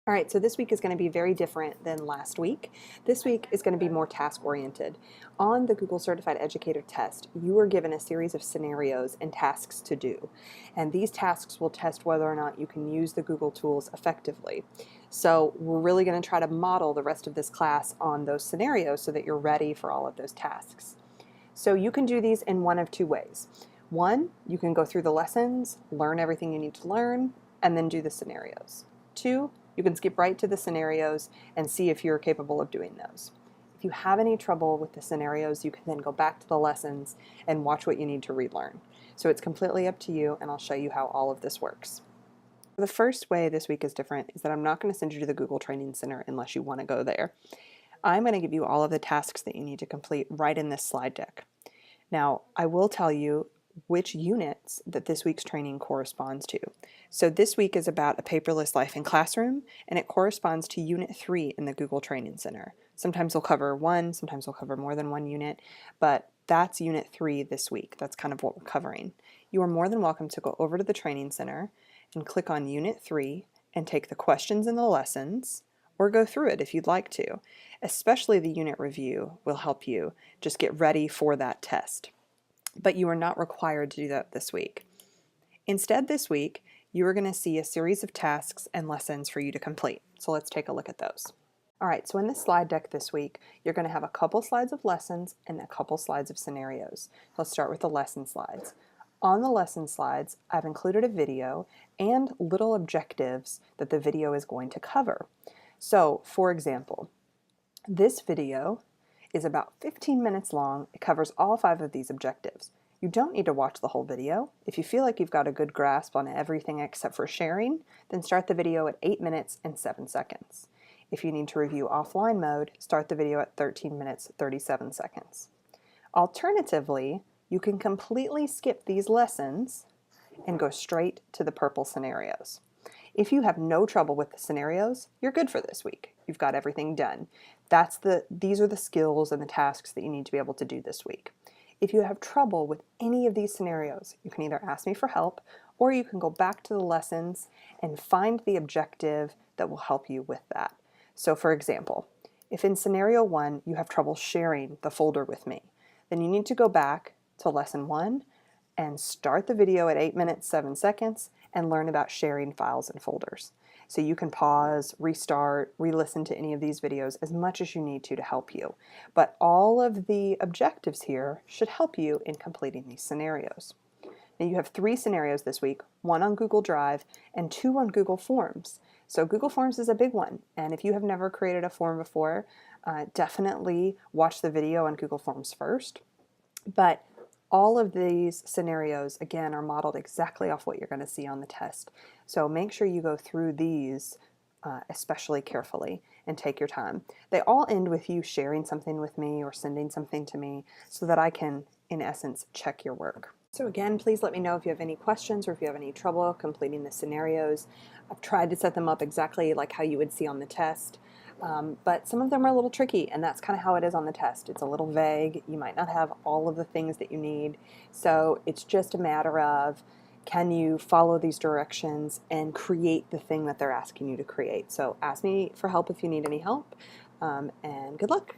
All right, so this week is going to be very different than last week. This week is going to be more task-oriented. On the Google Certified Educator test, you are given a series of scenarios and tasks to do. And these tasks will test whether or not you can use the Google tools effectively. So we're really going to try to model the rest of this class on those scenarios so that you're ready for all of those tasks. So you can do these in one of two ways. One, you can go through the lessons, learn everything you need to learn, and then do the scenarios. Two, you can skip right to the scenarios and see if you're capable of doing those. If you have any trouble with the scenarios, you can then go back to the lessons and watch what you need to relearn. So it's completely up to you, and I'll show you how all of this works. The first way this week is different is that I'm not going to send you to the Google Training Center unless you want to go there. I'm going to give you all of the tasks that you need to complete right in this slide deck. Now, I will tell you which units that this week's training corresponds to. So this week is about a paperless life in classroom, and it corresponds to Unit 3 in the Google Training Center. Sometimes we'll cover one, sometimes we'll cover more than one unit, but that's Unit 3 this week. That's kind of what we're covering. You are more than welcome to go over to the Training Center and click on Unit 3 and take the questions in the lessons, or go through it if you'd like to. Especially the unit review will help you just get ready for that test. But you are not required to do that this week. Instead, this week, you are going to see a series of tasks and lessons for you to complete. So let's take a look at those. All right, so in this slide deck this week, you're going to have a couple slides of lessons and a couple slides of scenarios. Let's start with the lesson slides. On the lesson slides, I've included a video and little objectives that the video is going to cover. So, for example, this video is about 15 minutes long. It covers all 5 of these objectives. You don't need to watch the whole video. If you feel like you've got a good grasp on everything except for sharing, then start the video at 8 minutes and 7 seconds. If you need to review offline mode, start the video at 13 minutes, 37 seconds. Alternatively, you can completely skip these lessons and go straight to the purple scenarios. If you have no trouble with the scenarios, you're good for this week. You've got everything done. These are the skills and the tasks that you need to be able to do this week. If you have trouble with any of these scenarios, you can either ask me for help, or you can go back to the lessons and find the objective that will help you with that. So for example, if in scenario 1 you have trouble sharing the folder with me, then you need to go back to lesson 1 and start the video at 8 minutes, 7 seconds and learn about sharing files and folders. So you can pause, restart, re-listen to any of these videos as much as you need to help you. But all of the objectives here should help you in completing these scenarios. Now you have 3 scenarios this week, 1 on Google Drive and 2 on Google Forms. So Google Forms is a big one, and if you have never created a form before, definitely watch the video on Google Forms first. But all of these scenarios, again, are modeled exactly off what you're going to see on the test. So make sure you go through these especially carefully and take your time. They all end with you sharing something with me or sending something to me so that I can, in essence, check your work. So again, please let me know if you have any questions or if you have any trouble completing the scenarios. I've tried to set them up exactly like how you would see on the test. But some of them are a little tricky, and that's kind of how it is on the test. It's a little vague. You might not have all of the things that you need. So it's just a matter of, can you follow these directions and create the thing that they're asking you to create? So ask me for help if you need any help, and good luck.